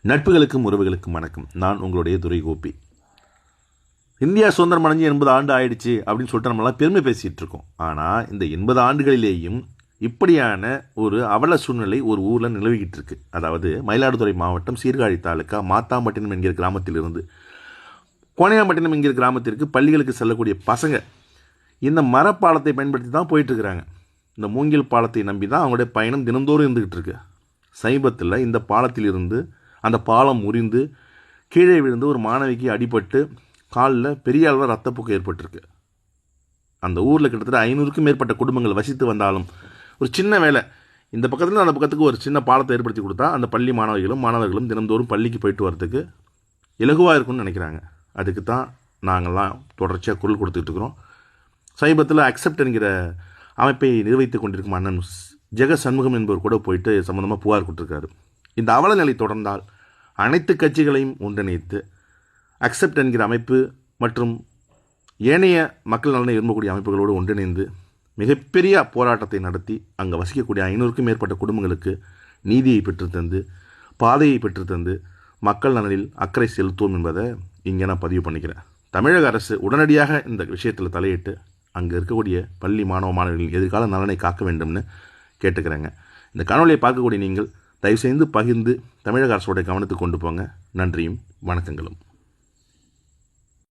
நட்புகளுக்கும் உறவுகளுக்கும் வணக்கம். நான் உங்களுடைய துரை கோபி. இந்தியா சுதந்திரம் அடைஞ்சு 80 ஆண்டு ஆயிடுச்சு அப்படின்னு சொல்லிட்டு நம்மளாம் பெருமை பேசிகிட்டு இருக்கோம். ஆனால் இந்த 80 ஆண்டுகளிலேயும் இப்படியான ஒரு அவல சூழ்நிலை ஒரு ஊரில் நிலவிக்கிட்டு இருக்கு. அதாவது மயிலாடுதுறை மாவட்டம் சீர்காழி தாலுக்கா மாத்தாம்பட்டினம் என்கிற கிராமத்திலிருந்து கோணையாம்பட்டினம் என்கிற கிராமத்திற்கு பள்ளிகளுக்கு செல்லக்கூடிய பசங்க இந்த மரப்பாலத்தை பயன்படுத்தி தான் போயிட்டுருக்கிறாங்க. இந்த மூங்கில் பாலத்தை நம்பி தான் அவங்களுடைய பயணம் தினந்தோறும் இருந்துக்கிட்டு இருக்கு. சமீபத்தில் இந்த பாலத்திலிருந்து அந்த பாலம் முறிந்து கீழே விழுந்து ஒரு மாணவிக்கு அடிபட்டு காலில் பெரிய அளவில் ரத்தப்போக்கு ஏற்பட்டிருக்கு. அந்த ஊரில் கிட்டத்தட்ட 500க்கும் மேற்பட்ட குடும்பங்கள் வசித்து வந்தாலும் ஒரு சின்ன வேலை, இந்த பக்கத்தில் அந்த பக்கத்துக்கு ஒரு சின்ன பாலத்தை ஏற்படுத்தி கொடுத்தா அந்த பள்ளி மாணவர்களும் தினந்தோறும் பள்ளிக்கு போயிட்டு வரதுக்கு இலகுவாக இருக்கும்னு நினைக்கிறாங்க. அதுக்கு தான் நாங்கள்லாம் தொடர்ச்சியாக குரல் கொடுத்துட்டு இருக்கிறோம். சமீபத்தில் அக்செப்ட் என்கிற அமைப்பை நிர்வகித்து கொண்டிருக்கும் அண்ணன் ஜெக சண்முகம் என்பவர் கூட போயிட்டு சம்மந்தமாக புகார் கொடுத்துருக்காரு. இந்த அவல நிலை தொடர்ந்தால் அனைத்து கட்சிகளையும் ஒன்றிணைத்து அக்செப்ட் என்கிற அமைப்பு மற்றும் ஏனைய மக்கள் நலனை விரும்பக்கூடிய அமைப்புகளோடு ஒன்றிணைந்து மிகப்பெரிய போராட்டத்தை நடத்தி அங்கே வசிக்கக்கூடிய 500க்கும் மேற்பட்ட குடும்பங்களுக்கு நீதியை பெற்றுத்தந்து பாதையை பெற்றுத்தந்து மக்கள் நலனில் அக்கறை செலுத்துவோம் என்பதை இங்கே நான் பதிவு பண்ணிக்கிறேன். தமிழக அரசு உடனடியாக இந்த விஷயத்தில் தலையிட்டு அங்கே இருக்கக்கூடிய பள்ளி மாணவர்களின் எதிர்கால நலனை காக்க வேண்டும்னு கேட்டுக்கிறேங்க. இந்த காணொலியை பார்க்கக்கூடிய நீங்கள் தயவுசெய்து பகிர்ந்து தமிழக அரசோடைய கவனத்துக்கு கொண்டு போங்க. நன்றியும் வணக்கங்களும்.